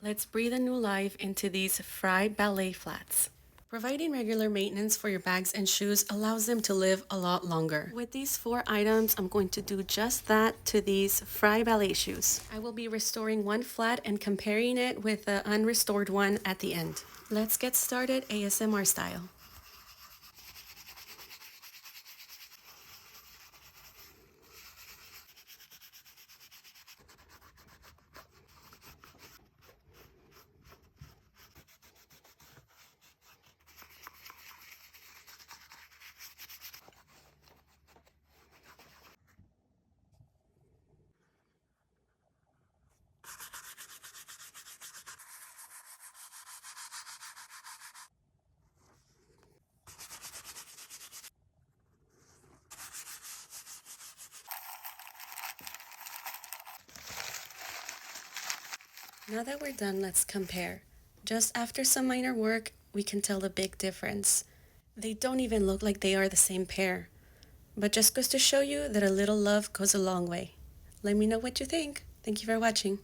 Let's breathe a new life into these FRYE ballet flats. Providing regular maintenance for your bags and shoes allows them to live a lot longer. With these 4 items, I'm going to do just that to these FRYE ballet shoes. I will be restoring one flat and comparing it with the unrestored one at the end. Let's get started ASMR style. Now that we're done, let's compare. Just after some minor work, we can tell the big difference. They don't even look like they are the same pair. But just goes to show you that a little love goes a long way. Let me know what you think. Thank you for watching.